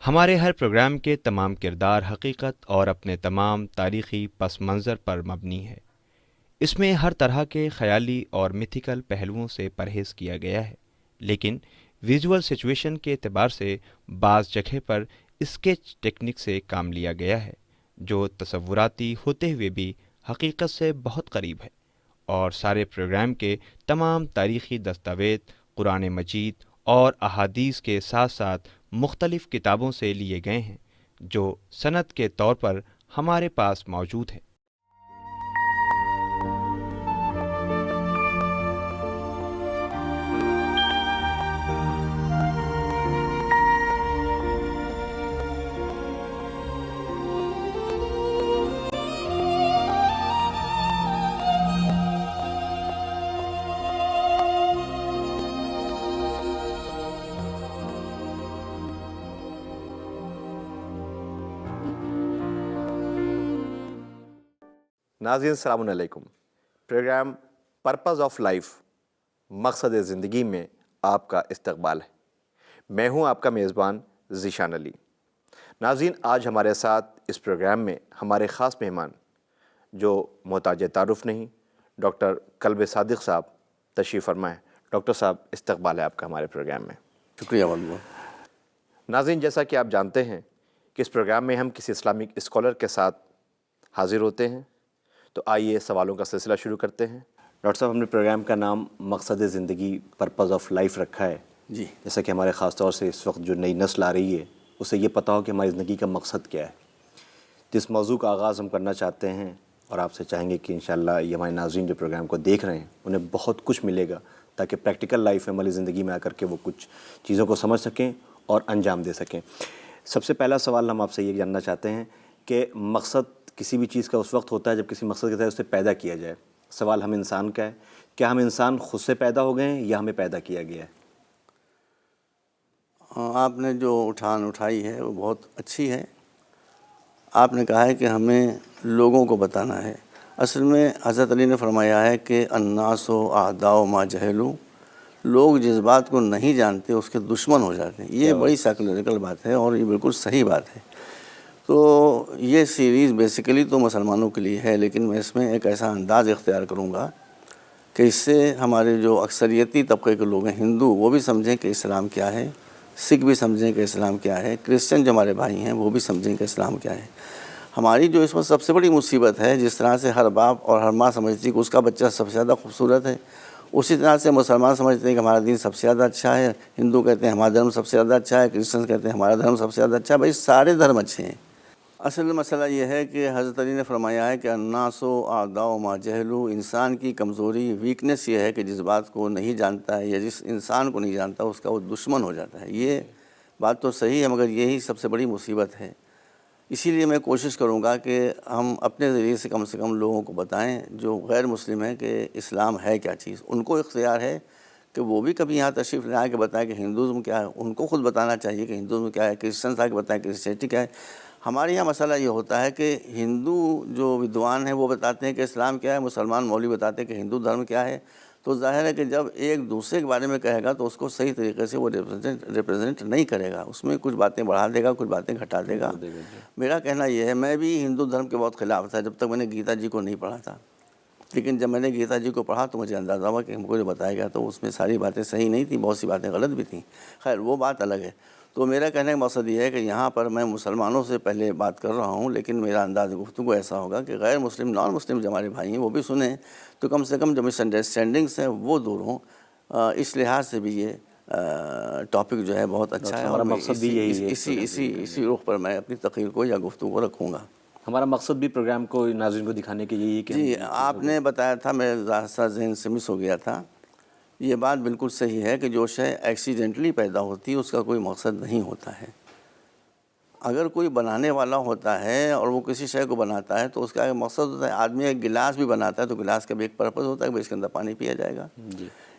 ہمارے ہر پروگرام کے تمام کردار حقیقت اور اپنے تمام تاریخی پس منظر پر مبنی ہے۔ اس میں ہر طرح کے خیالی اور میتھیکل پہلوؤں سے پرہیز کیا گیا ہے، لیکن ویژول سچویشن کے اعتبار سے بعض جگہ پر اسکیچ ٹیکنک سے کام لیا گیا ہے، جو تصوراتی ہوتے ہوئے بھی حقیقت سے بہت قریب ہے۔ اور سارے پروگرام کے تمام تاریخی دستاویز قرآن مجید اور احادیث کے ساتھ ساتھ مختلف کتابوں سے لیے گئے ہیں، جو سند کے طور پر ہمارے پاس موجود ہے۔ ناظرین السلام علیکم۔ پروگرام پرپز آف لائف، مقصد زندگی میں آپ کا استقبال ہے۔ میں ہوں آپ کا میزبان ذیشان علی۔ ناظرین، آج ہمارے ساتھ اس پروگرام میں ہمارے خاص مہمان جو محتاج تعارف نہیں، ڈاکٹر کلب صادق صاحب تشریف فرما ہے۔ ڈاکٹر صاحب، استقبال ہے آپ کا ہمارے پروگرام میں۔ شکریہ واللہ۔ ناظرین، جیسا کہ آپ جانتے ہیں کہ اس پروگرام میں ہم کسی اسلامک اسکالر کے ساتھ حاضر ہوتے ہیں، تو آئیے سوالوں کا سلسلہ شروع کرتے ہیں۔ ڈاکٹر صاحب، ہم نے پروگرام کا نام مقصد زندگی، پرپز آف لائف رکھا ہے، جی، جیسا کہ ہمارے خاص طور سے اس وقت جو نئی نسل آ رہی ہے اسے یہ پتہ ہو کہ ہماری زندگی کا مقصد کیا ہے۔ تو اس موضوع کا آغاز ہم کرنا چاہتے ہیں اور آپ سے چاہیں گے کہ انشاءاللہ یہ ہمارے ناظرین جو پروگرام کو دیکھ رہے ہیں انہیں بہت کچھ ملے گا، تاکہ پریکٹیکل لائف میں، عملی زندگی میں آ کر کے وہ کچھ چیزوں کو سمجھ سکیں اور انجام دے سکیں۔ سب سے پہلا سوال ہم آپ سے یہ جاننا چاہتے ہیں کہ مقصد کسی بھی چیز کا اس وقت ہوتا ہے جب کسی مقصد کے تحت اسے پیدا کیا جائے۔ سوال ہم انسان کا ہے، کیا ہم انسان خود سے پیدا ہو گئے ہیں یا ہمیں پیدا کیا گیا ہے؟ آپ نے جو اٹھان اٹھائی ہے وہ بہت اچھی ہے۔ آپ نے کہا ہے کہ ہمیں لوگوں کو بتانا ہے۔ اصل میں حضرت علی نے فرمایا ہے کہ الناس اعداء ما جہلوا، لوگ جس بات کو نہیں جانتے اس کے دشمن ہو جاتے ہیں۔ یہ بڑی سائیکولوجیکل بات ہے اور یہ بالکل صحیح بات ہے۔ تو یہ سیریز بیسیکلی تو مسلمانوں کے لیے ہے، لیکن میں اس میں ایک ایسا انداز اختیار کروں گا کہ اس سے ہمارے جو اکثریتی طبقے کے لوگ ہیں، ہندو، وہ بھی سمجھیں کہ اسلام کیا ہے، سکھ بھی سمجھیں کہ اسلام کیا ہے، کرسچن جو ہمارے بھائی ہیں وہ بھی سمجھیں کہ اسلام کیا ہے۔ ہماری جو اس میں سب سے بڑی مصیبت ہے، جس طرح سے ہر باپ اور ہر ماں سمجھتی کہ اس کا بچہ سب سے زیادہ خوبصورت ہے، اسی طرح سے مسلمان سمجھتے ہیں کہ ہمارا دین سب سے زیادہ اچھا ہے، ہندو کہتے ہیں ہمارا دھرم سب سے زیادہ اچھا ہے، کرسچن کہتے ہیں ہمارا دھرم سب سے زیادہ اچھا ہے۔ بھائی سارے دھرم اچھے ہیں۔ اصل مسئلہ یہ ہے کہ حضرت علی نے فرمایا ہے کہ الناس اعداء ما جہلوا، انسان کی کمزوری، ویکنس یہ ہے کہ جس بات کو نہیں جانتا ہے یا جس انسان کو نہیں جانتا اس کا وہ دشمن ہو جاتا ہے۔ یہ بات تو صحیح ہے، مگر یہی سب سے بڑی مصیبت ہے۔ اسی لیے میں کوشش کروں گا کہ ہم اپنے ذریعے سے کم لوگوں کو بتائیں جو غیر مسلم ہیں کہ اسلام ہے کیا چیز۔ ان کو اختیار ہے کہ وہ بھی کبھی یہاں تشریف لے آئے کہ بتائیں کہ ہندوازم کیا ہے، ان کو خود بتانا چاہیے کہ ہندوازم کیا ہے، کرسچنس آ کے بتائیں کرسچینٹی کیا ہے۔ ہمارے یہاں مسئلہ یہ ہوتا ہے کہ ہندو جو ودوان ہیں وہ بتاتے ہیں کہ اسلام کیا ہے، مسلمان مولوی بتاتے ہیں کہ ہندو دھرم کیا ہے۔ تو ظاہر ہے کہ جب ایک دوسرے کے بارے میں کہے گا تو اس کو صحیح طریقے سے وہ ریپرزینٹ نہیں کرے گا، اس میں کچھ باتیں بڑھا دے گا، کچھ باتیں گھٹا دے گا۔ میرا کہنا یہ ہے، میں بھی ہندو دھرم کے بہت خلاف تھا جب تک میں نے گیتا جی کو نہیں پڑھا تھا، لیکن جب میں نے گیتا جی کو پڑھا تو مجھے اندازہ ہوا کہ ہم کو جو بتایا گیا تو اس میں ساری باتیں صحیح نہیں تھیں، بہت سی باتیں غلط بھی تھیں۔ خیر وہ بات الگ ہے۔ تو میرا کہنے کا مقصد یہ ہے کہ یہاں پر میں مسلمانوں سے پہلے بات کر رہا ہوں، لیکن میرا انداز گفتگو ایسا ہوگا کہ غیر مسلم، نان مسلم جو ہمارے بھائی ہیں وہ بھی سنیں، تو کم سے کم جو مس انڈرسٹینڈنگس ہیں وہ دور ہوں۔ اس لحاظ سے بھی یہ ٹاپک جو ہے بہت اچھا ہے، ہمارا مقصد بھی یہی ہے، اسی رخ پر میں اپنی تقریر کو یا گفتگو کو رکھوں گا۔ ہمارا مقصد بھی پروگرام کو ناظرین کو دکھانے کے یہی ہے کہ جی، آپ نے بتایا تھا، میرے ذہن ذہن سے مس ہو گیا تھا، یہ بات بالکل صحیح ہے کہ جو شے ایکسیڈنٹلی پیدا ہوتی ہے اس کا کوئی مقصد نہیں ہوتا ہے۔ اگر کوئی بنانے والا ہوتا ہے اور وہ کسی شے کو بناتا ہے تو اس کا ایک مقصد ہوتا ہے۔ آدمی ایک گلاس بھی بناتا ہے تو گلاس کا بھی ایک پرپز ہوتا ہے کہ اس کے اندر پانی پیا جائے گا۔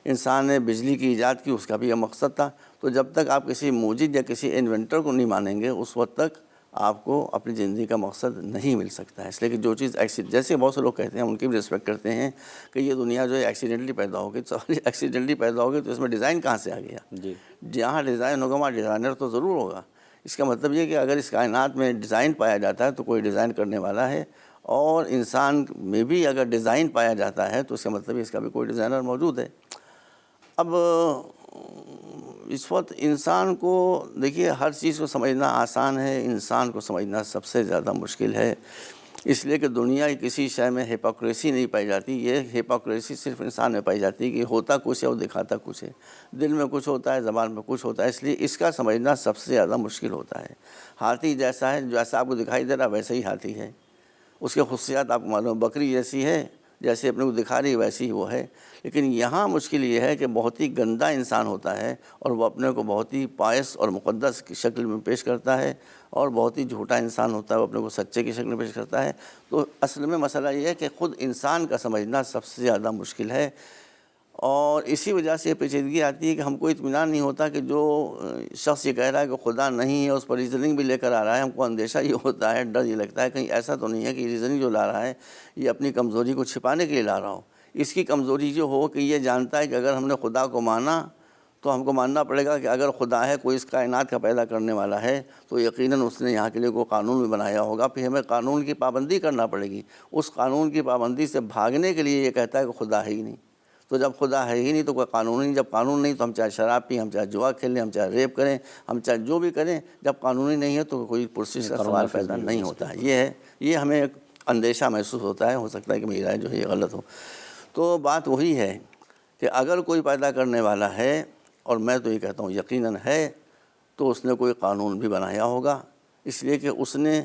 انسان نے بجلی کی ایجاد کی، اس کا بھی ایک مقصد تھا۔ تو جب تک آپ کسی موجد یا کسی انوینٹر کو نہیں مانیں گے اس وقت تک آپ کو اپنی زندگی کا مقصد نہیں مل سکتا ہے۔ اس لیے کہ جو چیز جیسے بہت سے لوگ کہتے ہیں، ان کی بھی رسپیکٹ کرتے ہیں کہ یہ دنیا جو ہے ایکسیڈنٹلی پیدا ہوگی، تو ایکسیڈنٹلی پیدا ہوگی تو اس میں ڈیزائن کہاں سے آ گیا؟ جہاں ڈیزائن ہوگا وہاں ڈیزائنر تو ضرور ہوگا۔ اس کا مطلب یہ کہ اگر اس کائنات میں ڈیزائن پایا جاتا ہے تو کوئی ڈیزائن کرنے والا ہے، اور انسان میں بھی اگر ڈیزائن پایا جاتا ہے تو اس کا مطلب اس کا بھی کوئی ڈیزائنر موجود ہے۔ اب اس وقت انسان کو دیکھیے، ہر چیز کو سمجھنا آسان ہے، انسان کو سمجھنا سب سے زیادہ مشکل ہے، اس لیے کہ دنیا کی کسی شے میں ہیپوکریسی نہیں پائی جاتی۔ یہ ہیپوکریسی صرف انسان میں پائی جاتی ہے کہ ہوتا کچھ ہے اور دکھاتا کچھ ہے، دل میں کچھ ہوتا ہے، زبان میں کچھ ہوتا ہے، اس لیے اس کا سمجھنا سب سے زیادہ مشکل ہوتا ہے۔ ہاتھی جیسا ہے، جیسا آپ کو دکھائی دے رہا ویسے ہی ہاتھی ہے، اس کے خصوصیات آپ کو معلوم، بکری جیسی ہے، جیسے اپنے کو دکھا رہی ویسی ہی وہ ہے۔ لیکن یہاں مشکل یہ ہے کہ بہت ہی گندا انسان ہوتا ہے اور وہ اپنے کو بہت ہی پائس اور مقدس کی شکل میں پیش کرتا ہے، اور بہت ہی جھوٹا انسان ہوتا ہے، وہ اپنے کو سچے کی شکل میں پیش کرتا ہے۔ تو اصل میں مسئلہ یہ ہے کہ خود انسان کا سمجھنا سب سے زیادہ مشکل ہے، اور اسی وجہ سے یہ پیچیدگی آتی ہے کہ ہم کو اطمینان نہیں ہوتا کہ جو شخص یہ کہہ رہا ہے کہ خدا نہیں ہے، اس پر ریزننگ بھی لے کر آ رہا ہے، ہم کو اندیشہ یہ ہوتا ہے، ڈر یہ لگتا ہے کہیں ایسا تو نہیں ہے کہ ریزننگ جو لا رہا ہے یہ اپنی کمزوری کو چھپانے کے لیے لا رہا ہو۔ اس کی کمزوری جو ہو کہ یہ جانتا ہے کہ اگر ہم نے خدا کو مانا تو ہم کو ماننا پڑے گا کہ اگر خدا ہے، کوئی اس کائنات کا پیدا کرنے والا ہے، تو یقیناً اس نے یہاں کے لیے کوئی قانون بھی بنایا ہوگا، پھر ہمیں قانون کی پابندی کرنا پڑے گی۔ اس قانون کی پابندی سے بھاگنے کے لیے یہ کہتا ہے کہ خدا ہے ہی نہیں۔ تو جب خدا ہے ہی نہیں تو کوئی قانون نہیں، جب قانون نہیں تو ہم چاہے شراب پئیں، ہم چاہے جوا کھیلیں، ہم چاہے ریپ کریں، ہم چاہے جو بھی کریں، جب قانون ہی نہیں ہے تو کوئی پرسش کا سوال پیدا نہیں ہوتا ہے۔ یہ ہمیں ایک اندیشہ محسوس ہوتا ہے، ہو سکتا ہے کہ میری رائے جو ہے یہ غلط ہو۔ تو بات وہی ہے کہ اگر کوئی پیدا کرنے والا ہے، اور میں تو یہ کہتا ہوں یقیناً ہے، تو اس نے کوئی قانون بھی بنایا ہوگا، اس لیے کہ اس نے،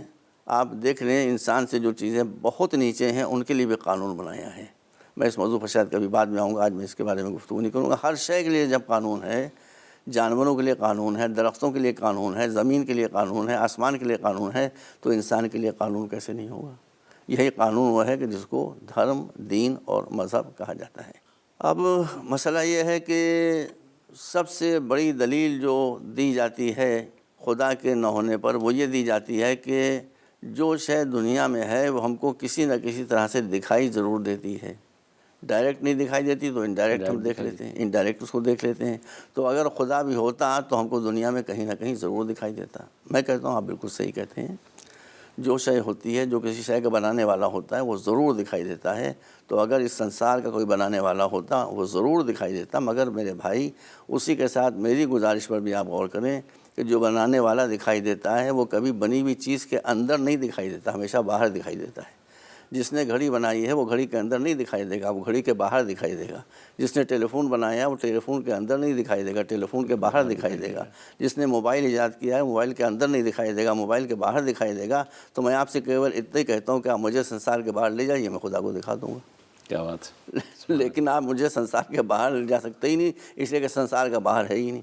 آپ دیکھ لیں انسان سے جو چیزیں بہت نیچے ہیں ان کے لیے بھی قانون بنایا ہے۔ میں اس موضوع پر شاید کبھی بعد میں آؤں گا، آج میں اس کے بارے میں گفتگو نہیں کروں گا۔ ہر شے کے لیے جب قانون ہے، جانوروں کے لیے قانون ہے، درختوں کے لیے قانون ہے، زمین کے لیے قانون ہے، آسمان کے لیے قانون ہے، تو انسان کے لیے قانون کیسے نہیں ہوگا؟ یہی قانون وہ ہے کہ جس کو دھرم، دین اور مذہب کہا جاتا ہے۔ اب مسئلہ یہ ہے کہ سب سے بڑی دلیل جو دی جاتی ہے خدا کے نہ ہونے پر، وہ یہ دی جاتی ہے کہ جو شے دنیا میں ہے وہ ہم کو کسی نہ کسی طرح سے دکھائی ضرور دیتی ہے۔ ڈائریکٹ نہیں دکھائی دیتی تو انڈائریکٹ ہم دیکھ لیتے ہیں، انڈائریکٹ اس کو دیکھ لیتے ہیں۔ تو اگر خدا بھی ہوتا تو ہم کو دنیا میں کہیں نہ کہیں ضرور دکھائی دیتا۔ میں کہتا ہوں آپ بالکل صحیح کہتے ہیں، جو شے ہوتی ہے، جو کسی شے کا بنانے والا ہوتا ہے وہ ضرور دکھائی دیتا ہے۔ تو اگر اس سنسار کا کوئی بنانے والا ہوتا وہ ضرور دکھائی دیتا، مگر میرے بھائی اسی کے ساتھ میری گزارش پر بھی آپ غور کریں کہ جو بنانے والا دکھائی دیتا ہے وہ کبھی بنی ہوئی چیز کے اندر نہیں دکھائی دیتا، ہمیشہ باہر دکھائی دیتا ہے۔ جس نے گھڑی بنائی ہے وہ گھڑی کے اندر نہیں دکھائی دے گا، وہ گھڑی کے باہر دکھائی دے گا۔ جس نے ٹیلی فون بنایا ہے وہ ٹیلی فون کے اندر نہیں دکھائی دے گا، ٹیلی فون کے باہر دکھائی دے گا۔ جس نے موبائل ایجاد کیا ہے موبائل کے اندر نہیں دکھائی دے گا، موبائل کے باہر دکھائی دے گا۔ تو میں آپ سے کیول اتنا ہی کہتا ہوں کہ آپ مجھے سنسار کے باہر لے جائیے، میں خدا کو دکھا دوں گا۔ کیا بات! لیکن آپ مجھے سنسار کے باہر لے جا سکتے ہی نہیں، اس لیے کہ سنسار کا باہر ہے ہی نہیں۔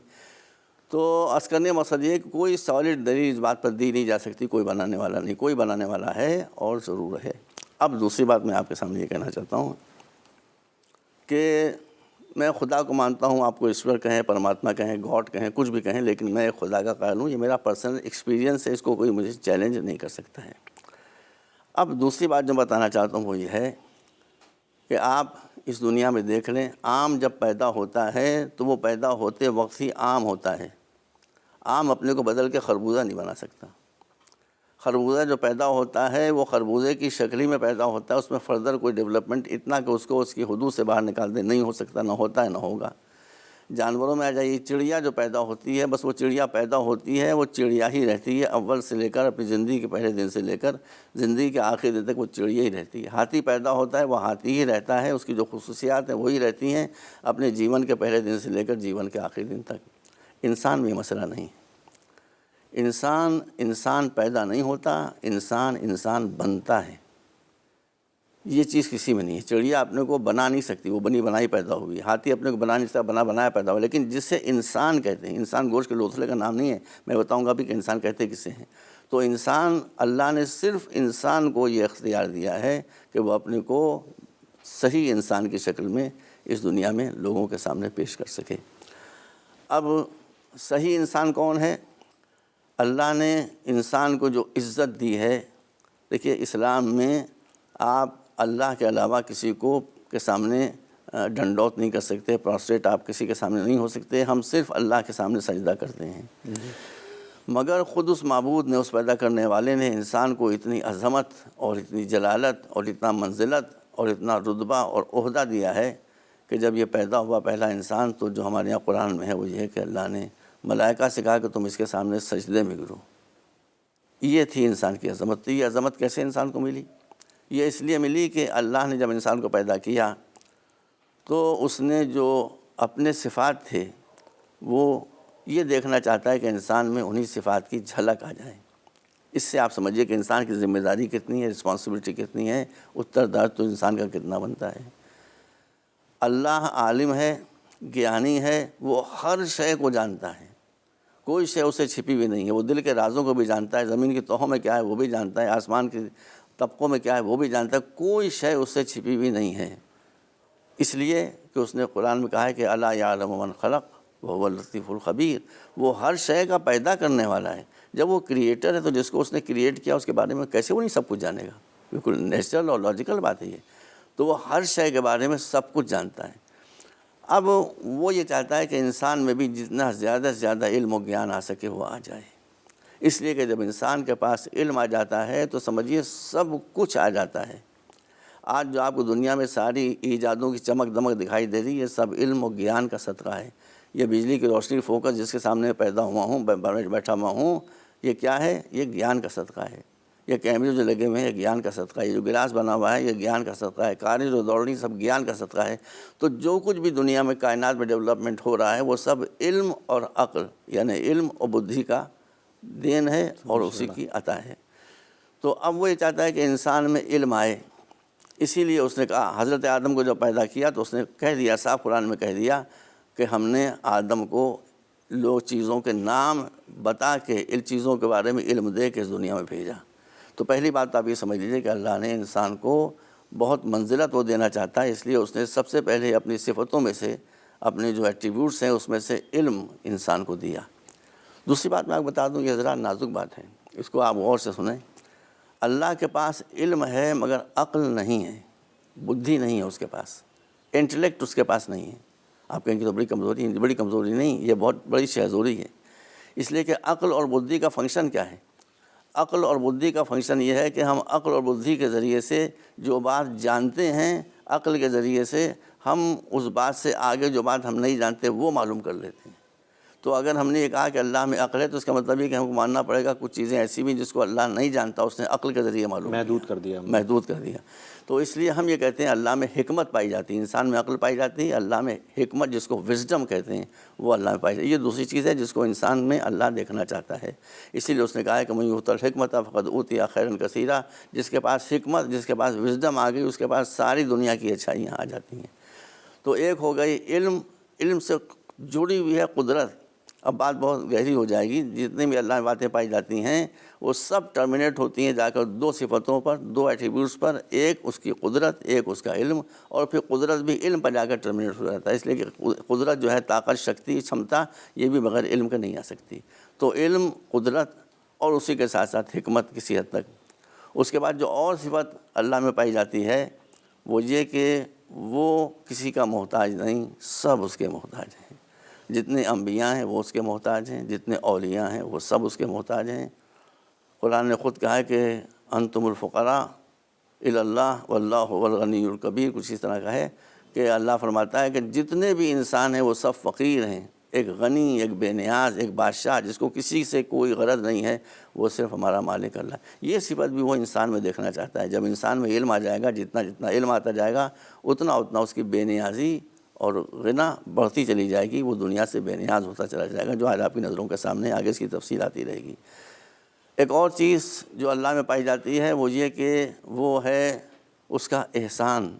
تو عرض کرنے کا مقصد یہ کہ کوئی سالڈ دلیل اس بات پر دی نہیں جا سکتی کوئی بنانے والا نہیں، کوئی بنانے والا ہے اور ضرور ہے۔ اب دوسری بات میں آپ کے سامنے یہ کہنا چاہتا ہوں کہ میں خدا کو مانتا ہوں، آپ کو ایشور کہیں، پرماتما کہیں، گاڈ کہیں، کچھ بھی کہیں، لیکن میں خدا کا قائل ہوں، یہ میرا پرسنل ایکسپیرینس ہے، اس کو کوئی مجھے چیلنج نہیں کر سکتا ہے۔ اب دوسری بات جو بتانا چاہتا ہوں وہ یہ ہے کہ آپ اس دنیا میں دیکھ لیں، آم جب پیدا ہوتا ہے تو وہ پیدا ہوتے وقت ہی آم ہوتا ہے۔ آم اپنے کو بدل کے خربوزہ نہیں بنا سکتا۔ خربوزہ جو پیدا ہوتا ہے وہ خربوزے کی شکل ہی میں پیدا ہوتا ہے، اس میں فردر کوئی ڈیولپمنٹ اتنا کہ اس کو اس کی حدود سے باہر نکال دے نہیں ہو سکتا، نہ ہوتا ہے نہ ہوگا۔ جانوروں میں آ جائیے، چڑیا جو پیدا ہوتی ہے، بس وہ چڑیا پیدا ہوتی ہے، وہ چڑیا ہی رہتی ہے، اول سے لے کر اپنی زندگی کے پہلے دن سے لے کر زندگی کے آخری دن تک وہ چڑیا ہی رہتی ہے۔ ہاتھی پیدا ہوتا ہے، وہ ہاتھی ہی رہتا ہے، اس کی جو خصوصیات ہیں وہی رہتی ہیں اپنے جیون کے پہلے دن سے لے کر جیون کے آخری دن تک۔ انسان میں یہ مسئلہ نہیں۔ انسان پیدا نہیں ہوتا، انسان بنتا ہے۔ یہ چیز کسی میں نہیں ہے۔ چڑیا اپنے کو بنا نہیں سکتی، وہ بنی بنائی پیدا ہوئی۔ ہاتھی اپنے کو بنا نہیں سکتا، بنا بنایا پیدا ہوا۔ لیکن جسے انسان کہتے ہیں، انسان گوشت کے لوتھڑے کا نام نہیں ہے، میں بتاؤں گا بھی کہ انسان کہتے کسے ہیں۔ تو انسان، اللہ نے صرف انسان کو یہ اختیار دیا ہے کہ وہ اپنے کو صحیح انسان کی شکل میں اس دنیا میں لوگوں کے سامنے پیش کر سکے۔ اب صحیح انسان کون ہے؟ اللہ نے انسان کو جو عزت دی ہے، دیکھیے اسلام میں آپ اللہ کے علاوہ کسی کو کے سامنے ڈنڈوت نہیں کر سکتے، پروسٹریٹ آپ کسی کے سامنے نہیں ہو سکتے، ہم صرف اللہ کے سامنے سجدہ کرتے ہیں۔ مگر خود اس معبود نے، اس پیدا کرنے والے نے انسان کو اتنی عظمت اور اتنی جلالت اور اتنا منزلت اور اتنا رتبہ اور عہدہ دیا ہے کہ جب یہ پیدا ہوا پہلا انسان، تو جو ہمارے یہاں قرآن میں ہے وہ یہ ہے کہ اللہ نے ملائکہ سے کہا کہ تم اس کے سامنے سجدے میں گرو۔ یہ تھی انسان کی عظمت۔ تو یہ عظمت کیسے انسان کو ملی؟ یہ اس لیے ملی کہ اللہ نے جب انسان کو پیدا کیا تو اس نے جو اپنے صفات تھے وہ یہ دیکھنا چاہتا ہے کہ انسان میں انہی صفات کی جھلک آ جائے۔ اس سے آپ سمجھیے کہ انسان کی ذمہ داری کتنی ہے، رسپانسبلٹی کتنی ہے، اتردار تو انسان کا کتنا بنتا ہے۔ اللہ عالم ہے، گیانی ہے، وہ ہر شے کو جانتا ہے، کوئی شے اسے چھپی ہوئی نہیں ہے۔ وہ دل کے رازوں کو بھی جانتا ہے، زمین کی تہوں میں کیا ہے وہ بھی جانتا ہے، آسمان کے طبقوں میں کیا ہے وہ بھی جانتا ہے، کوئی شے اس سے چھپی ہوئی نہیں ہے۔ اس لیے کہ اس نے قرآن میں کہا ہے کہ الا یعلم من خلق وهو اللطیف الخبیر، وہ ہر شے کا پیدا کرنے والا ہے۔ جب وہ کریٹر ہے تو جس کو اس نے کریٹ کیا اس کے بارے میں کیسے وہ نہیں سب کچھ جانے گا؟ بالکل نیچرل اور لاجیکل بات ہے یہ۔ تو وہ ہر شے کے بارے میں سب کچھ جانتا ہے۔ اب وہ یہ چاہتا ہے کہ انسان میں بھی جتنا زیادہ سے زیادہ علم و گیان آ سکے وہ آ جائے۔ اس لیے کہ جب انسان کے پاس علم آ جاتا ہے تو سمجھیے سب کچھ آ جاتا ہے۔ آج جو آپ کو دنیا میں ساری ایجادوں کی چمک دمک دکھائی دے رہی ہے، یہ سب علم و گیان کا صدقہ ہے۔ یہ بجلی کی روشنی فوکس جس کے سامنے پیدا ہوا ہوں، بیٹھا ہوا ہوں، یہ کیا ہے؟ یہ گیان کا صدقہ ہے۔ یہ کیمرے جو لگے ہوئے ہیں یہ گیان کا صدقہ ہے، یہ جو گلاس بنا ہوا ہے یہ گیان کا صدقہ ہے، کاریں جو دوڑ رہی سب گیان کا صدقہ ہے۔ تو جو کچھ بھی دنیا میں کائنات میں ڈیولپمنٹ ہو رہا ہے وہ سب علم اور عقل یعنی علم اور بدھی کا دین ہے اور اسی کی عطا ہے۔ تو اب وہ یہ چاہتا ہے کہ انسان میں علم آئے، اسی لیے اس نے کہا، حضرت آدم کو جب پیدا کیا تو اس نے کہہ دیا، صاف قرآن میں کہہ دیا کہ ہم نے آدم کو لوگ چیزوں کے نام بتا کے ان چیزوں کے بارے میں علم دے کے اس دنیا میں بھیجا۔ تو پہلی بات آپ یہ سمجھ لیجیے کہ اللہ نے انسان کو بہت منزلت وہ دینا چاہتا ہے، اس لیے اس نے سب سے پہلے اپنی صفتوں میں سے، اپنے جو ایٹریبیوٹس ہیں اس میں سے علم انسان کو دیا۔ دوسری بات میں آپ کو بتا دوں، یہ ذرا نازک بات ہے، اس کو آپ غور سے سنیں۔ اللہ کے پاس علم ہے مگر عقل نہیں ہے، بدھی نہیں ہے اس کے پاس، انٹلیکٹ اس کے پاس نہیں ہے۔ آپ کہیں گے تو بڑی کمزوری ہے، بڑی کمزوری نہیں، یہ بہت بڑی شہزوری ہے۔ اس لیے کہ عقل اور بدھی کا فنکشن کیا ہے؟ عقل اور بدھی کا فنکشن یہ ہے کہ ہم عقل اور بدھی کے ذریعے سے جو بات جانتے ہیں، عقل کے ذریعے سے ہم اس بات سے آگے جو بات ہم نہیں جانتے وہ معلوم کر لیتے ہیں۔ تو اگر ہم نے یہ کہا کہ اللہ میں عقل ہے تو اس کا مطلب یہ کہ ہم کو ماننا پڑے گا کچھ چیزیں ایسی بھی جس کو اللہ نہیں جانتا اس نے عقل کے ذریعے معلوم محدود کر دیا۔ تو اس لیے ہم یہ کہتے ہیں اللہ میں حکمت پائی جاتی ہے، انسان میں عقل پائی جاتی ہے، اللہ میں حکمت جس کو وزڈم کہتے ہیں وہ اللہ میں پائی جاتی ہے۔ یہ دوسری چیز ہے جس کو انسان میں اللہ دیکھنا چاہتا ہے، اسی لیے اس نے کہا ہے کہ من یؤت الحکمۃ فقد اوتی خیرا کثیرا، جس کے پاس حکمت، جس کے پاس وزڈم آ گئی اس کے پاس ساری دنیا کی اچھائیاں آ جاتی ہیں۔ تو ایک ہو گئی علم، علم سے جڑی ہوئی ہے قدرت۔ اب بات بہت گہری ہو جائے گی، جتنی بھی اللہ میں باتیں پائی جاتی ہیں وہ سب ٹرمینیٹ ہوتی ہیں جا کر دو صفتوں پر، دو ایٹریبیوٹس پر، ایک اس کی قدرت، ایک اس کا علم، اور پھر قدرت بھی علم پر جا کر ٹرمینیٹ ہو جاتا ہے۔ اس لیے کہ قدرت جو ہے طاقت، شکتی، چھمتا، یہ بھی بغیر علم کے نہیں آ سکتی۔ تو علم، قدرت اور اسی کے ساتھ ساتھ حکمت کسی حد تک۔ اس کے بعد جو اور صفت اللہ میں پائی جاتی ہے وہ یہ کہ وہ کسی کا محتاج نہیں، سب اس کے محتاج ہیں۔ جتنے انبیاء ہیں وہ اس کے محتاج ہیں، جتنے اولیاء ہیں وہ سب اس کے محتاج ہیں۔ قرآن نے خود کہا ہے کہ انتم الفقراء الی اللہ واللہ هو الغنی الکبیر، کچھ اس طرح کا ہے کہ اللہ فرماتا ہے کہ جتنے بھی انسان ہیں وہ سب فقیر ہیں، ایک غنی، ایک بے نیاز، ایک بادشاہ جس کو کسی سے کوئی غرض نہیں ہے، وہ صرف ہمارا مالک اللہ ہے۔ یہ صفت بھی وہ انسان میں دیکھنا چاہتا ہے۔ جب انسان میں علم آ جائے گا، جتنا جتنا علم آتا جائے گا اتنا اتنا اس کی بے نیازی اور غنا بڑھتی چلی جائے گی، وہ دنیا سے بے نیاز ہوتا چلا جائے گا، جو آج آپ کی نظروں کے سامنے آگے اس کی تفصیل آتی رہے گی۔ ایک اور چیز جو اللہ میں پائی جاتی ہے وہ یہ کہ وہ ہے اس کا احسان۔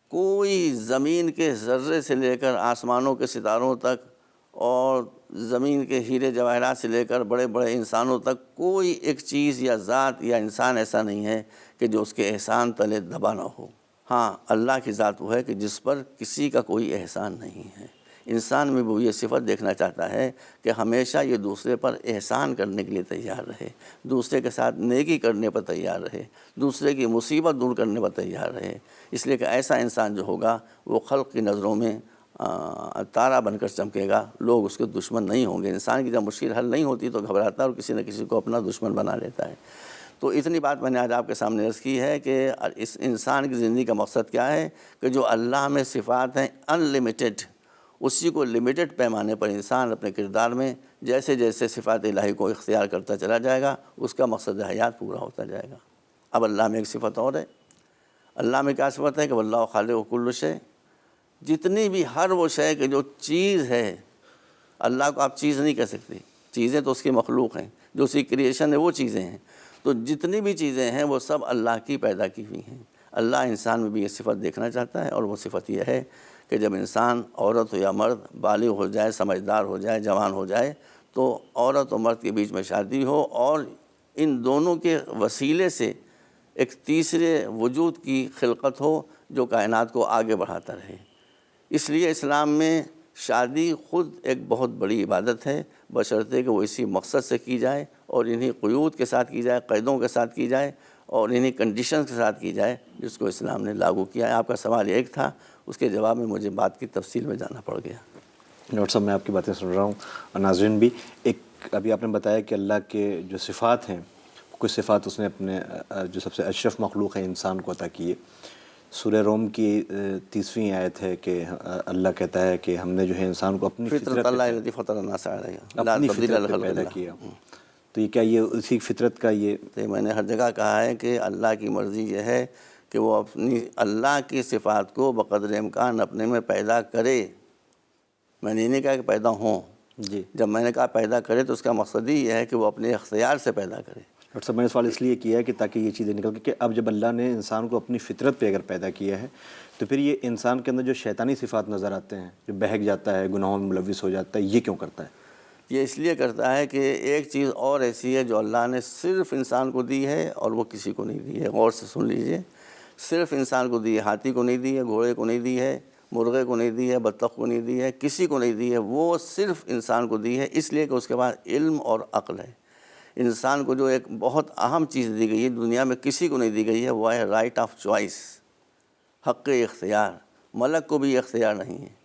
کوئی زمین کے ذرے سے لے کر آسمانوں کے ستاروں تک اور زمین کے ہیرے جواہرات سے لے کر بڑے بڑے انسانوں تک کوئی ایک چیز یا ذات یا انسان ایسا نہیں ہے کہ جو اس کے احسان تلے دبا نہ ہو۔ ہاں، اللہ کی ذات وہ ہے کہ جس پر کسی کا کوئی احسان نہیں ہے۔ انسان میں وہ یہ صفت دیکھنا چاہتا ہے کہ ہمیشہ یہ دوسرے پر احسان کرنے کے لیے تیار رہے، دوسرے کے ساتھ نیکی کرنے پر تیار رہے، دوسرے کی مصیبت دور کرنے پر تیار رہے۔ اس لیے کہ ایسا انسان جو ہوگا وہ خلق کی نظروں میں تارا بن کر چمکے گا، لوگ اس کے دشمن نہیں ہوں گے۔ انسان کی جب مشکل حل نہیں ہوتی تو گھبراتا ہے اور کسی نہ کسی کو اپنا دشمن بنا لیتا ہے۔ تو اتنی بات میں نے آج آپ کے سامنے عرض کی ہے کہ اس انسان کی زندگی کا مقصد کیا ہے کہ جو اللہ میں صفات ہیں ان لمیٹڈ، اسی کو لمیٹڈ پیمانے پر انسان اپنے کردار میں جیسے جیسے صفات الہی کو اختیار کرتا چلا جائے گا، اس کا مقصد حیات پورا ہوتا جائے گا۔ اب اللہ میں ایک صفت اور ہے، اللہ میں کیا صفت ہے کہ واللہ خالق کل شے، جتنی بھی ہر وہ شے کہ جو چیز ہے، اللہ کو آپ چیز نہیں کہہ سکتے، چیزیں تو اس کی مخلوق ہیں، جو اس کی کریشن ہے وہ چیزیں ہیں، تو جتنی بھی چیزیں ہیں وہ سب اللہ کی پیدا کی ہوئی ہیں۔ اللہ انسان میں بھی یہ صفت دیکھنا چاہتا ہے، اور وہ صفت یہ ہے کہ جب انسان عورت ہو یا مرد بالغ ہو جائے، سمجھدار ہو جائے، جوان ہو جائے، تو عورت و مرد کے بیچ میں شادی ہو اور ان دونوں کے وسیلے سے ایک تیسرے وجود کی خلقت ہو جو کائنات کو آگے بڑھاتا رہے۔ اس لیے اسلام میں شادی خود ایک بہت بڑی عبادت ہے، بشرطے کہ وہ اسی مقصد سے کی جائے اور انہی قیود کے ساتھ کی جائے، قیدوں کے ساتھ کی جائے اور انہی کنڈیشنز کے ساتھ کی جائے جس کو اسلام نے لاگو کیا ہے۔ آپ کا سوال ایک تھا، اس کے جواب میں مجھے بات کی تفصیل میں جانا پڑ گیا۔ ڈاکٹر صاحب میں آپ کی باتیں سن رہا ہوں اور ناظرین بھی، ایک ابھی آپ نے بتایا کہ اللہ کے جو صفات ہیں، کچھ صفات اس نے اپنے جو سب سے اشرف مخلوق ہے انسان کو عطا کیے۔ سورہ روم کی 30ویں آیت ہے کہ اللہ کہتا ہے کہ ہم نے جو ہے انسان کو اپنی فطرت اللہ التی فطر الناس علیہا لا اپنی تبدیل فطرت پہ لخلق پیدا اللہ۔ کیا۔ تو یہ کیا یہ اسی فطرت کا یہ تو میں نے ہر جگہ کہا ہے کہ اللہ کی مرضی یہ ہے کہ وہ اپنی اللہ کی صفات کو بقدر امکان اپنے میں پیدا کرے۔ میں نے یہ نہیں کہا کہ پیدا ہوں، جی جب میں نے کہا پیدا کرے تو اس کا مقصد ہی یہ ہے کہ وہ اپنے اختیار سے پیدا کرے۔ ڈاکٹر صاحب میں نے سوال اس لیے کیا ہے کہ تاکہ یہ چیزیں نکل کہ اب جب اللہ نے انسان کو اپنی فطرت پہ اگر پیدا کیا ہے تو پھر یہ انسان کے اندر جو شیطانی صفات نظر آتے ہیں، جو بہک جاتا ہے، گناہوں میں ملوث ہو جاتا ہے، یہ کیوں کرتا ہے؟ یہ اس لیے کرتا ہے کہ ایک چیز اور ایسی ہے جو اللہ نے صرف انسان کو دی ہے اور وہ کسی کو نہیں دی ہے۔ غور سے سن لیجئے، صرف انسان کو دی ہے، ہاتھی کو نہیں دی ہے، گھوڑے کو نہیں دی ہے، مرغے کو نہیں دی ہے، بطخ کو نہیں دی ہے، کسی کو نہیں دی ہے، وہ صرف انسان کو دی ہے، اس لیے کہ اس کے پاس علم اور عقل ہے۔ انسان کو جو ایک بہت اہم چیز دی گئی ہے، دنیا میں کسی کو نہیں دی گئی ہے، وہ ہے رائٹ آف چوائس، حق اختیار۔ ملک کو بھی اختیار نہیں ہے،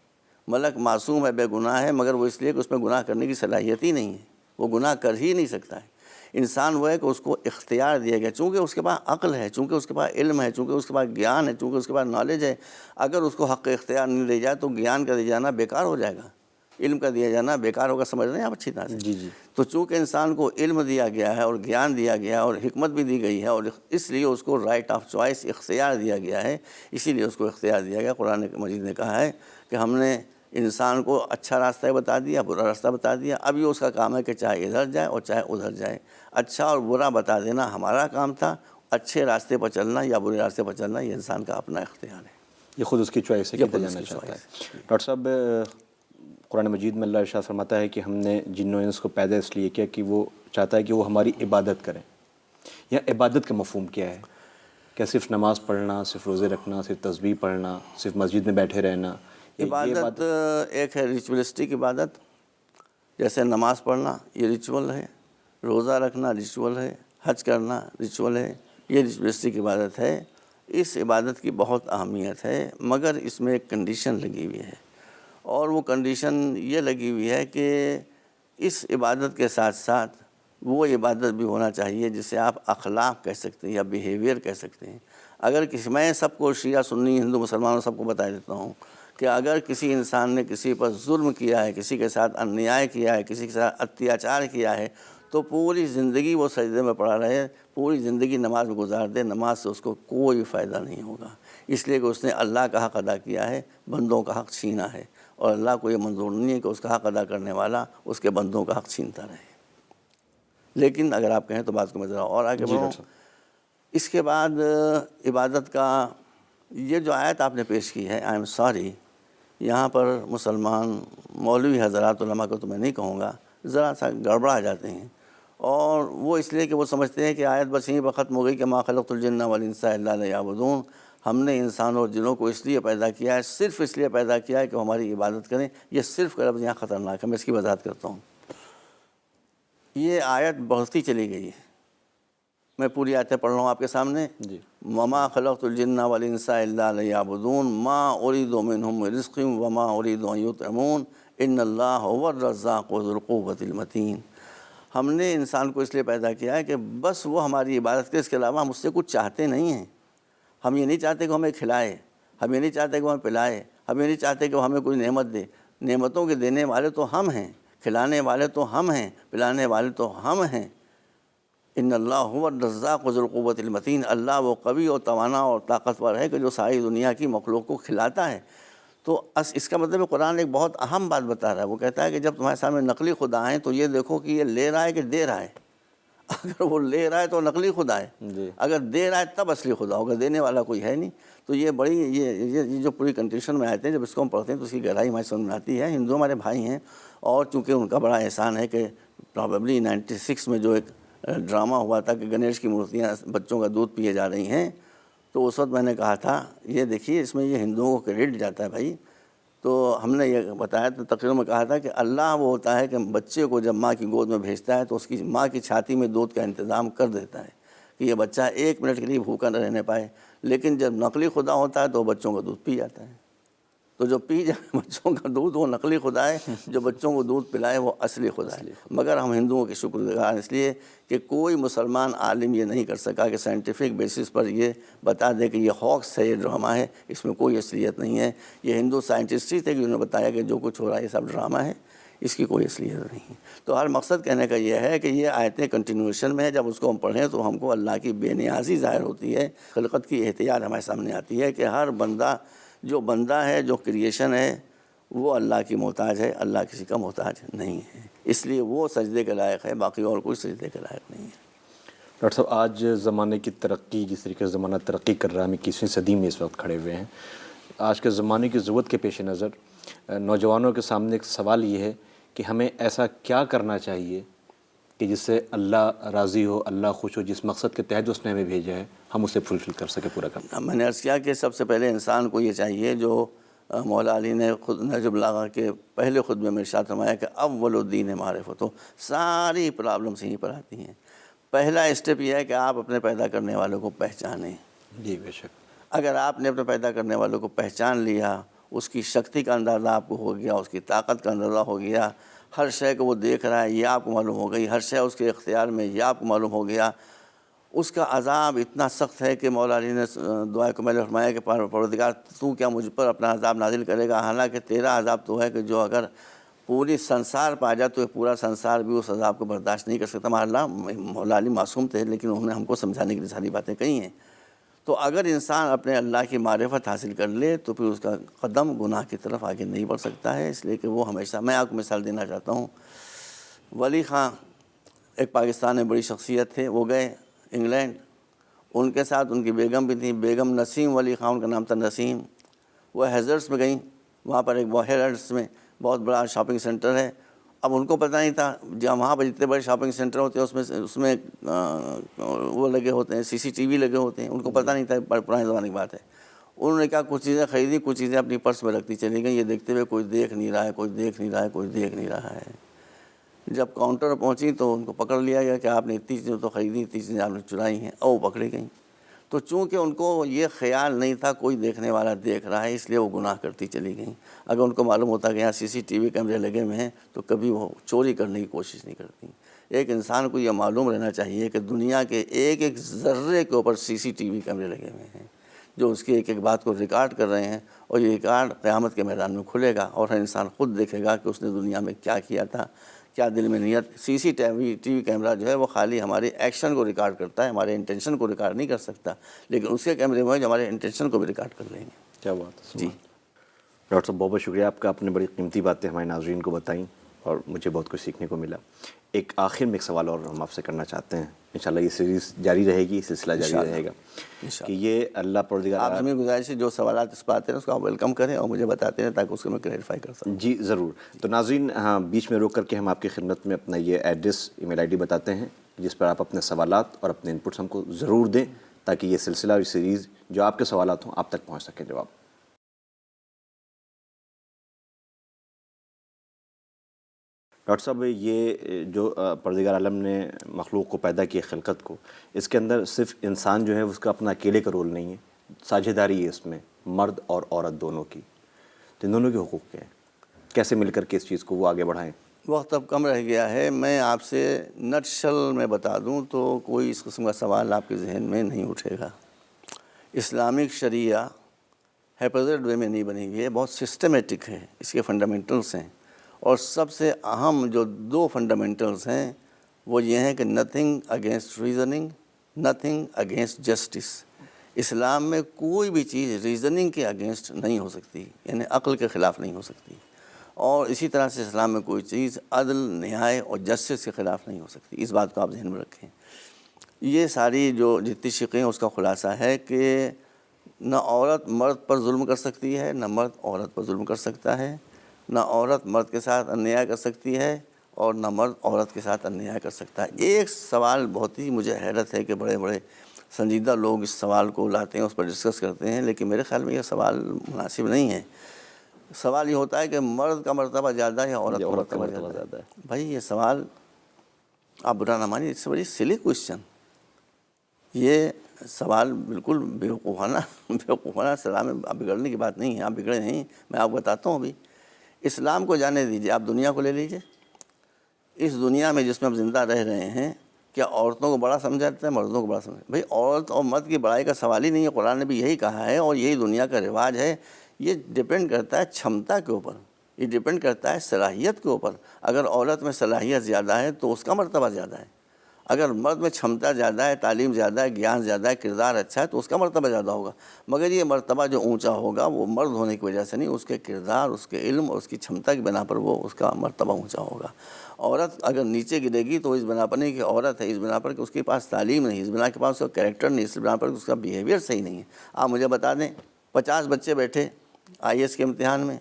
ملک معصوم ہے، بے گناہ ہے، مگر وہ اس لیے کہ اس میں گناہ کرنے کی صلاحیت ہی نہیں ہے، وہ گناہ کر ہی نہیں سکتا ہے۔ انسان وہ ہے کہ اس کو اختیار دیا گیا، چونکہ اس کے پاس عقل ہے، چونکہ اس کے پاس علم ہے، چونکہ اس کے پاس گیان ہے، چونکہ اس کے پاس نالج ہے۔ اگر اس کو حق اختیار نہیں دیا جائے تو گیان کا دیا جانا بیکار ہو جائے گا، علم کا دیا جانا بیکار ہوگا۔ سمجھ رہے ہیں آپ اچھی طرح سے؟ جی تو چونکہ انسان کو علم دیا گیا ہے اور گیان دیا گیا ہے اور حکمت بھی دی گئی ہے، اور اس لیے اس کو رائٹ آف چوائس اختیار دیا گیا ہے، اسی لیے اس کو اختیار دیا گیا۔ قرآن مجید نے کہا ہے کہ ہم نے انسان کو اچھا راستہ بتا دیا، برا راستہ بتا دیا، اب یہ اس کا کام ہے کہ چاہے ادھر جائے اور چاہے ادھر جائے۔ اچھا اور برا بتا دینا ہمارا کام تھا، اچھے راستے پر چلنا یا برے راستے پر چلنا یہ انسان کا اپنا اختیار ہے، یہ خود اس کی چوائس ہے یہ کہ خود جانا اس کی چاہتا ہے۔ چوائس ہے۔ ڈاکٹر صاحب قرآن مجید میں اللہ ارشاد فرماتا ہے کہ ہم نے جن و انس کو پیدا اس لیے کیا کہ وہ چاہتا ہے کہ وہ ہماری عبادت کریں۔ یا عبادت کا مفہوم کیا ہے؟ کیا صرف نماز پڑھنا، صرف روزے رکھنا، صرف تسبیح پڑھنا، صرف مسجد میں بیٹھے رہنا؟ عبادت ایک ہے ریچولسٹک عبادت، جیسے نماز پڑھنا یہ ریچول ہے، روزہ رکھنا ریچول ہے، حج کرنا ریچول ہے، یہ ریچولسٹک عبادت ہے۔ اس عبادت کی بہت اہمیت ہے، مگر اس میں ایک کنڈیشن لگی ہوئی ہے، اور وہ کنڈیشن یہ لگی ہوئی ہے کہ اس عبادت کے ساتھ ساتھ وہ عبادت بھی ہونا چاہیے جسے آپ اخلاق کہہ سکتے ہیں یا بیہیویئر کہہ سکتے ہیں۔ اگر میں سب کو شیعہ سنی ہندو مسلمانوں سب کو بتا دیتا ہوں کہ اگر کسی انسان نے کسی پر ظلم کیا ہے، کسی کے ساتھ انیائے کیا ہے، کسی کے ساتھ اتیاچار کیا ہے، تو پوری زندگی وہ سجدے میں پڑا رہے، پوری زندگی نماز میں گزار دے، نماز سے اس کو کوئی فائدہ نہیں ہوگا، اس لیے کہ اس نے اللہ کا حق ادا کیا ہے، بندوں کا حق چھینا ہے، اور اللہ کو یہ منظور نہیں ہے کہ اس کا حق ادا کرنے والا اس کے بندوں کا حق چھینتا رہے۔ لیکن اگر آپ کہیں تو بات کو میں ذرا اور آگے بڑھوں۔ اس کے بعد عبادت کا یہ جو آیت آپ نے پیش کی ہے آئی ایم سوری، یہاں پر مسلمان مولوی حضرات علماء کو تو میں نہیں کہوں گا، ذرا سا گڑبڑا جاتے ہیں، اور وہ اس لیے کہ وہ سمجھتے ہیں کہ آیت بس یہیں پر ختم ہو گئی کہ ما خلقت الجن والانس الا لیعبدون، ہم نے انسانوں اور جنوں کو اس لیے پیدا کیا ہے، صرف اس لیے پیدا کیا ہے کہ وہ ہماری عبادت کریں۔ یہ صرف کا لفظ یہاں خطرناک ہے، میں اس کی وضاحت کرتا ہوں۔ یہ آیت بڑھتی چلی گئی ہے، میں پوری آیتیں پڑھ رہا ہوں آپ کے سامنے. جی. وما خلقت الجن والانس الا لیعبدون ما اريد منهم من رزق وما اريد ان يطعمون ان اللہ هو الرزاق ذو القوة المتین. ہم نے انسان کو اس لیے پیدا کیا ہے کہ بس وہ ہماری عبادت کرے، اس کے علاوہ ہم اس سے کچھ چاہتے نہیں ہیں. ہم یہ نہیں چاہتے کہ ہمیں کھلائے، ہم یہ نہیں چاہتے کہ وہ ہمیں پلائے، ہم یہ نہیں چاہتے کہ وہ ہمیں کوئی نعمت دے. نعمتوں کے دینے والے تو ہم ہیں، کھلانے والے تو ہم ہیں، پلانے والے تو ہم ہیں. ان اللہ هو الرزاق ذو القوة المتین. اللہ وہ قوی اور توانا اور طاقتور ہے کہ جو ساری دنیا کی مخلوق کو کھلاتا ہے. تو اس کا مطلب قرآن ایک بہت اہم بات بتا رہا ہے. وہ کہتا ہے کہ جب تمہارے سامنے نقلی خدا آئیں تو یہ دیکھو کہ یہ لے رہا ہے کہ دے رہا ہے. اگر وہ لے رہا ہے تو نقلی خدا ہے، جی. اگر دے رہا ہے تب اصلی خدا ہوگا، دینے والا کوئی ہے نہیں. تو یہ بڑی یہ جو پوری کنڈیشن میں آتے ہیں، جب اس کو ہم پڑھتے ہیں تو اس کی گہرائی ہماری سمجھ میں آتی ہے. ہندو ہمارے بھائی ہیں، اور چونکہ ان کا بڑا احسان ہے کہ پرابیبلی 96 میں جو ایک ڈرامہ ہوا تھا کہ گنیش کی مورتیاں بچوں کا دودھ پیے جا رہی ہیں، تو اس وقت میں نے کہا تھا یہ دیکھیے اس میں یہ ہندوؤں کو کریڈٹ جاتا ہے بھائی. تو ہم نے یہ بتایا تھا، تقریر میں کہا تھا کہ اللہ وہ ہوتا ہے کہ بچے کو جب ماں کی گود میں بھیجتا ہے تو اس کی ماں کی چھاتی میں دودھ کا انتظام کر دیتا ہے کہ یہ بچہ 1 منٹ کے لیے بھوکا نہ رہنے پائے. لیکن جب نقلی خدا ہوتا ہے تو بچوں کا دودھ پی جاتا ہے. تو جو پی جائے بچوں کا دودھ وہ نقلی خدا ہے، جو بچوں کو دودھ پلائے وہ اصلی خدا ہے. مگر ہم ہندوؤں کے شکر گزار اس لیے کہ کوئی مسلمان عالم یہ نہیں کر سکا کہ سائنٹیفک بیسس پر یہ بتا دے کہ یہ ہاکس ہے، یہ ڈرامہ ہے، اس میں کوئی اصلیت نہیں ہے. یہ ہندو سائنٹسٹ ہی تھے کہ انہوں نے بتایا کہ جو کچھ ہو رہا ہے یہ سب ڈرامہ ہے، اس کی کوئی اصلیت نہیں. تو ہر مقصد کہنے کا یہ ہے کہ یہ آیتیں کنٹینویشن میں ہے، جب اس کو ہم پڑھیں تو ہم کو اللہ کی بے نیازی ظاہر ہوتی ہے، خلقت کی احتیاط ہمارے سامنے آتی ہے کہ ہر بندہ جو بندہ ہے، جو کریشن ہے، وہ اللہ کی محتاج ہے، اللہ کسی کا محتاج نہیں ہے. اس لیے وہ سجدے کے لائق ہے، باقی اور کوئی سجدے کے لائق نہیں ہے. ڈاکٹر صاحب، آج زمانے کی ترقی، جس طریقے سے زمانہ ترقی کر رہا ہے، ہم 21ویں صدی میں اس وقت کھڑے ہوئے ہیں. آج کے زمانے کی ضرورت کے پیش نظر نوجوانوں کے سامنے ایک سوال یہ ہے کہ ہمیں ایسا کیا کرنا چاہیے کہ جس سے اللہ راضی ہو، اللہ خوش ہو، جس مقصد کے تحت اس نے ہمیں بھیجا ہے ہم اسے فلفل کر سکیں، پورا کرنا. میں نے عرض کیا کہ سب سے پہلے انسان کو یہ چاہیے، جو مولا علی نے خود نہج البلاغہ کے پہلے خطبے میں ارشاد فرمایا کہ اول الدین معرفت، تو ساری پرابلمس یہیں پر آتی ہیں. پہلا اسٹیپ یہ ہے کہ آپ اپنے پیدا کرنے والوں کو پہچانیں. جی بے شک. اگر آپ نے اپنے پیدا کرنے والوں کو پہچان لیا، اس کی شکتی کا اندازہ آپ کو ہو گیا، اس کی طاقت کا اندازہ ہو گیا، ہر شے کو وہ دیکھ رہا ہے یہ آپ کو معلوم ہو گئی، ہر شے اس کے اختیار میں یہ آپ کو معلوم ہو گیا. اس کا عذاب اتنا سخت ہے کہ مولا علی نے دعا کو میں نے فرمایا کہ پروردگار تو کیا مجھ پر اپنا عذاب نازل کرے گا، حالانکہ تیرا عذاب تو ہے کہ جو اگر پوری سنسار پا جائے تو یہ پورا سنسار بھی اس عذاب کو برداشت نہیں کر سکتا. اللہ مولا علی معصوم تھے، لیکن انہوں نے ہم کو سمجھانے کے لیے ساری باتیں کہی ہیں. تو اگر انسان اپنے اللہ کی معرفت حاصل کر لے تو پھر اس کا قدم گناہ کی طرف آگے نہیں بڑھ سکتا ہے. اس لیے کہ وہ ہمیشہ، میں آپ کو مثال دینا چاہتا ہوں، ولی خان ایک پاکستان میں بڑی شخصیت تھے، وہ گئے انگلینڈ، ان کے ساتھ ان کی بیگم بھی تھیں، بیگم نسیم ولی خان، ان کا نام تھا نسیم. وہ ہیزرڈس میں گئیں، وہاں پر ایک ہیزرڈس میں بہت بڑا شاپنگ سینٹر ہے. اب ان کو پتہ نہیں تھا، جہاں وہاں پر جتنے بڑے شاپنگ سینٹر ہوتے ہیں اس میں وہ لگے ہوتے ہیں، CCTV لگے ہوتے ہیں. ان کو پتہ نہیں تھا، پرانے زمانے کی بات ہے. انہوں نے کہا کچھ چیزیں خریدی، کچھ چیزیں اپنی پرس میں رکھتی چلی گئیں، یہ دیکھتے ہوئے کوئی دیکھ نہیں رہا ہے، کوئی دیکھ نہیں رہا ہے، کوئی دیکھ نہیں رہا ہے. جب کاؤنٹر پر پہنچی تو ان کو پکڑ لیا گیا کہ آپ نے اتنی چیزیں تو خریدی، اتنی چیزیں آپ نے چرائی ہیں، اور وہ پکڑی گئیں. تو چونکہ ان کو یہ خیال نہیں تھا کوئی دیکھنے والا دیکھ رہا ہے، اس لیے وہ گناہ کرتی چلی گئیں. اگر ان کو معلوم ہوتا کہ یہاں CCTV کیمرے لگے ہوئے ہیں تو کبھی وہ چوری کرنے کی کوشش نہیں کرتی. ایک انسان کو یہ معلوم رہنا چاہیے کہ دنیا کے ایک ایک ذرے کے اوپر CCTV کیمرے لگے ہوئے ہیں جو اس کی ایک ایک بات کو ریکارڈ کر رہے ہیں، اور یہ ریکارڈ قیامت کے میدان میں کھلے گا اور ہر انسان خود دیکھے گا کہ اس نے دنیا میں کیا کیا تھا، کیا دل میں نیت. CCTV کیمرہ جو ہے وہ خالی ہمارے ایکشن کو ریکارڈ کرتا ہے، ہمارے انٹینشن کو ریکارڈ نہیں کر سکتا، لیکن اس کے کیمرے میں جو ہمارے انٹینشن کو بھی ریکارڈ کر لیں گے. کیا بات ہے. جی ڈاکٹر صاحب، بہت بہت شکریہ آپ کا، آپ نے بڑی قیمتی باتیں ہمارے ناظرین کو بتائیں اور مجھے بہت کچھ سیکھنے کو ملا. ایک آخر میں ایک سوال اور ہم آپ سے کرنا چاہتے ہیں، انشاءاللہ یہ سیریز جاری رہے گی، سلسلہ جاری رہے گا، کہ یہ اللہ پروردگار آپ سے میری گزارش ہے جو سوالات اس پہ آتے ہیں اس کو آپ ویلکم کریں اور مجھے بتاتے ہیں تاکہ اس کو میں کلیئرفائی کر سکوں. جی ضرور. تو ناظرین، ہاں بیچ میں روک کر کے ہم آپ کی خدمت میں اپنا یہ ایڈریس، ای میل ID بتاتے ہیں جس پر آپ اپنے سوالات اور اپنے انپٹس ہم کو ضرور دیں تاکہ یہ سلسلہ اور سیریز جو آپ کے سوالات ہوں آپ تک پہنچ سکے جواب. ڈاکٹر صاحب یہ جو پروردگار عالم نے مخلوق کو پیدا کیا خلقت کو، اس کے اندر صرف انسان جو ہے اس کا اپنا اکیلے کا رول نہیں ہے، ساجھیداری ہے اس میں مرد اور عورت دونوں کی، تو ان دونوں کے حقوق کیا ہیں، کیسے مل کر کے اس چیز کو وہ آگے بڑھائیں؟ وقت اب کم رہ گیا ہے، میں آپ سے نٹ شل میں بتا دوں تو کوئی اس قسم کا سوال آپ کے ذہن میں نہیں اٹھے گا۔ اسلامک شریعہ ہیپرزڈ وے میں نہیں بنی ہوئی ہے، بہت سسٹمیٹک ہے، اس کے فنڈامنٹلس ہیں، اور سب سے اہم جو 2 فنڈامنٹلس ہیں وہ یہ ہیں کہ nothing against reasoning, nothing against justice. Islam میں کوئی بھی چیز ریزننگ کے اگینسٹ نہیں ہو سکتی، یعنی عقل کے خلاف نہیں ہو سکتی، اور اسی طرح سے اسلام میں کوئی چیز عدل، نیائے اور جسٹس کے خلاف نہیں ہو سکتی۔ اس بات کو آپ ذہن میں رکھیں۔ یہ ساری جو جتنی شقیں ہیں اس کا خلاصہ ہے کہ نہ عورت مرد پر ظلم کر سکتی ہے، نہ مرد عورت پر ظلم کر سکتا ہے، نہ عورت مرد کے ساتھ انیائے کر سکتی ہے اور نہ مرد عورت کے ساتھ انیائے کر سکتا ہے۔ ایک سوال بہت ہی مجھے حیرت ہے کہ بڑے بڑے سنجیدہ لوگ اس سوال کو لاتے ہیں، اس پر ڈسکس کرتے ہیں، لیکن میرے خیال میں یہ سوال مناسب نہیں ہے۔ سوال یہ ہوتا ہے کہ مرد کا مرتبہ زیادہ ہے یا عورت کا مرتبہ زیادہ ہے۔ بھائی یہ سوال آپ برا نہ مانیے، اٹس ویری سلی کویسچن۔ یہ سوال بالکل بیوقوفانہ اسلام میں آپ بگڑنے کی بات نہیں ہے، آپ بگڑے نہیں، میں آپ کو بتاتا ہوں ابھی۔ اسلام کو جانے دیجیے، آپ دنیا کو لے لیجیے۔ اس دنیا میں جس میں ہم زندہ رہ رہے ہیں، کیا عورتوں کو بڑا سمجھا جاتا ہے، مردوں کو بڑا سمجھا؟ بھائی عورت اور مرد کی بڑائی کا سوال ہی نہیں ہے، قرآن نے بھی یہی کہا ہے اور یہی دنیا کا رواج ہے۔ یہ ڈیپینڈ کرتا ہے چھمتا کے اوپر، یہ ڈیپینڈ کرتا ہے صلاحیت کے اوپر۔ اگر عورت میں صلاحیت زیادہ ہے تو اس کا مرتبہ زیادہ ہے، اگر مرد میں چھمتا زیادہ ہے، تعلیم زیادہ ہے، گیان زیادہ ہے، کردار اچھا ہے تو اس کا مرتبہ زیادہ ہوگا۔ مگر یہ مرتبہ جو اونچا ہوگا وہ مرد ہونے کی وجہ سے نہیں، اس کے کردار، اس کے علم اور اس کی چھمتا کی بنا پر وہ اس کا مرتبہ اونچا ہوگا۔ عورت اگر نیچے گرے گی تو اس بنا پر نہیں کہ عورت ہے، اس بنا پر کہ اس کے پاس تعلیم نہیں، اس بنا کے پاس اس کا کریکٹر نہیں، اس بنا پر کہ اس کا بیہیویئر صحیح نہیں ہے۔ آپ مجھے بتا دیں، 50 بچے بیٹھے IAS کے امتحان میں،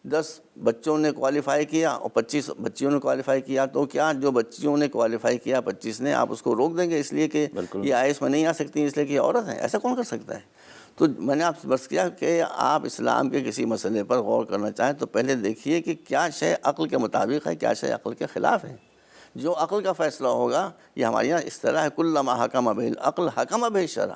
10 بچوں نے کوالیفائی کیا اور 25 بچیوں نے کوالیفائی کیا، تو کیا جو بچیوں نے کوالیفائی کیا 25 نے، آپ اس کو روک دیں گے اس لیے کہ یہ IAS میں نہیں آ سکتی اس لیے کہ یہ عورت ہے؟ ایسا کون کر سکتا ہے؟ تو میں نے آپ سے بس کیا کہ آپ اسلام کے کسی مسئلے پر غور کرنا چاہیں تو پہلے دیکھیے کہ کیا شے عقل کے مطابق ہے، کیا شے عقل کے خلاف ہے۔ جو عقل کا فیصلہ ہوگا، یہ ہمارے یہاں اس طرح ہے، کلما حکم بہ العقل حکم بہ الشرع۔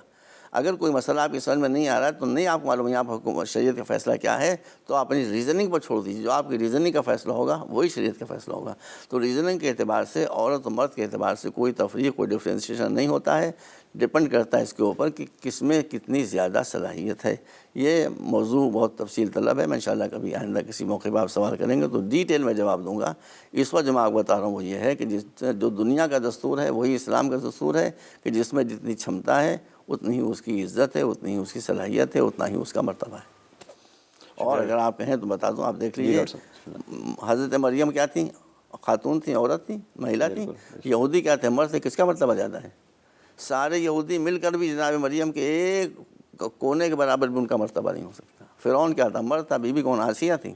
اگر کوئی مسئلہ آپ کی سمجھ میں نہیں آ رہا ہے تو نہیں آپ کو معلوم ہے آپ حکومت شریعت کا فیصلہ کیا ہے، تو آپ اپنی ریزننگ پر چھوڑ دیجیے، جو آپ کی ریزننگ کا فیصلہ ہوگا وہی شریعت کا فیصلہ ہوگا۔ تو ریزننگ کے اعتبار سے عورت و مرد کے اعتبار سے کوئی تفریق، کوئی ڈفرینسیشن نہیں ہوتا ہے، ڈپینڈ کرتا ہے اس کے اوپر کہ کس میں کتنی زیادہ صلاحیت ہے۔ یہ موضوع بہت تفصیل طلب ہے، میں انشاءاللہ کبھی آئندہ کسی موقع پر آپ سوال کریں گے تو ڈیٹیل میں جواب دوں گا۔ اس وقت جو میں آپ کو بتا رہا ہوں وہ یہ ہے کہ جو دنیا کا دستور ہے وہی اسلام کا دستور ہے کہ جس میں جتنی چھمتا ہے اتنی ہی اس کی عزت ہے، اتنی ہی اس کی صلاحیت ہے، اتنا ہی اس کا مرتبہ ہے۔ اور اگر آپ کہیں تو بتا دوں، آپ دیکھ لیجیے حضرت مریم کیا تھیں؟ خاتون تھیں، عورت تھیں، مہیلا تھیں۔ یہودی کیا تھے؟ مرد تھے۔ کس کا مرتبہ زیادہ ہے؟ سارے یہودی مل کر بھی جناب مریم کے ایک کونے کے برابر بھی ان کا مرتبہ نہیں ہو سکتا۔ فرعون کیا تھا؟ مرد تھا۔ بی بی کون؟ آسیہ تھی،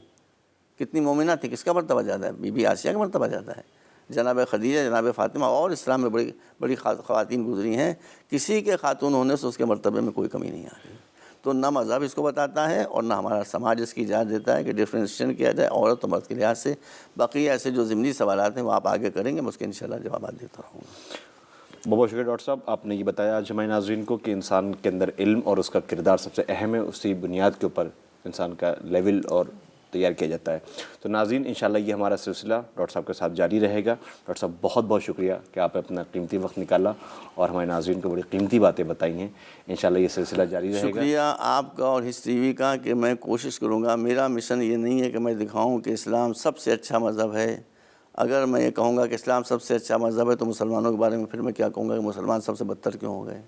کتنی مومنہ تھی، کس کا مرتبہ زیادہ ہے؟ بی بی آسیہ کا مرتبہ زیادہ ہے۔ جناب خدیجہ، جناب فاطمہ اور اسلام میں بڑی بڑی خواتین گزری ہیں، کسی کے خاتون ہونے سے اس کے مرتبے میں کوئی کمی نہیں آ رہی۔ تو نہ مذہب اس کو بتاتا ہے اور نہ ہمارا سماج اس کی اجازت دیتا ہے کہ ڈفرینشیشن کیا جائے عورت و مرد کے لحاظ سے۔ باقی ایسے جو ضمنی سوالات ہیں وہ آپ آگے کریں گے، میں اس کے انشاءاللہ جوابات دیتا رہوں گا۔ بہت بہت شکریہ ڈاکٹر صاحب، آپ نے یہ بتایا آج ہمارے ناظرین کو کہ انسان کے اندر علم اور اس کا کردار سب سے اہم ہے، اسی بنیاد کے اوپر انسان کا لیول اور تیار کیا جاتا ہے۔ تو ناظرین انشاءاللہ یہ ہمارا سلسلہ ڈاکٹر صاحب کے ساتھ جاری رہے گا۔ ڈاکٹر صاحب بہت بہت شکریہ کہ آپ اپنا قیمتی وقت نکالا اور ہمارے ناظرین کو بڑی قیمتی باتیں بتائی ہیں۔ انشاءاللہ یہ سلسلہ جاری رہے گا۔ شکریہ آپ کا اور ہس ٹی وی کا کہ میں کوشش کروں گا، میرا مشن یہ نہیں ہے کہ میں دکھاؤں کہ اسلام سب سے اچھا مذہب ہے۔ اگر میں یہ کہوں گا کہ اسلام سب سے اچھا مذہب ہے تو مسلمانوں کے بارے میں پھر میں کیا کہوں گا کہ مسلمان سب سے بدتر کیوں ہو گئے؟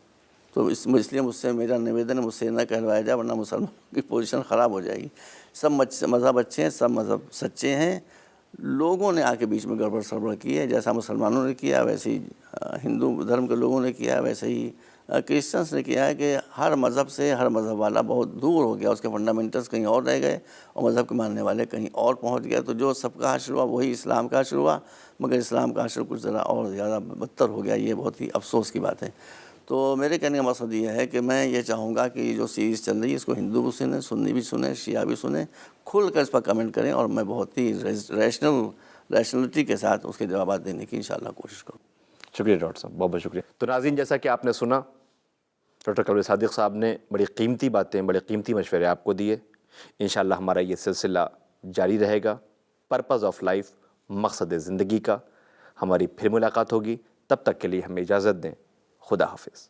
تو اس لیے مجھ سے میرا نویدن ہے، مجھ سے نہ کہلوایا جائے ورنہ مسلمان کی پوزیشن خراب ہو جائے گی۔ سب مذہب اچھے ہیں، سب مذہب سچے ہیں۔ لوگوں نے آ کے بیچ میں گڑبڑ سڑبڑ کی ہے، جیسا مسلمانوں نے کیا ویسے ہی ہندو دھرم کے لوگوں نے کیا، ویسے ہی کرسچنس نے کیا ہے کہ ہر مذہب سے ہر مذہب والا بہت دور ہو گیا، اس کے فنڈامنٹلز کہیں اور رہ گئے اور مذہب کے ماننے والے کہیں اور پہنچ گئے۔ تو جو سب کا حشر ہوا وہی اسلام کا حشر ہوا، مگر اسلام کا حشر کچھ ذرا اور زیادہ بدتر ہو گیا۔ یہ بہت ہی افسوس کی بات ہے۔ تو میرے کہنے کا مقصد یہ ہے کہ میں یہ چاہوں گا کہ یہ جو سیریز چل رہی ہے اس کو ہندو بھی سنیں، سنی بھی سنیں، شیعہ بھی سنیں، کھل کر اس پر کمنٹ کریں، اور میں بہت ہی ریشنل ریشنلٹی کے ساتھ اس کے جوابات دینے کی انشاءاللہ کوشش کروں. شکریہ ڈاکٹر صاحب، بہت بہت شکریہ. تو ناظرین، جیسا کہ آپ نے سنا، ڈاکٹر قلب صادق صاحب نے بڑی قیمتی باتیں، بڑے قیمتی مشورے آپ کو دیے. انشاءاللہ ہمارا یہ سلسلہ جاری رہے گا، پرپز آف لائف، مقصد زندگی کا. ہماری پھر ملاقات ہوگی، تب تک کے لیے ہمیں اجازت دیں. خدا حافظ.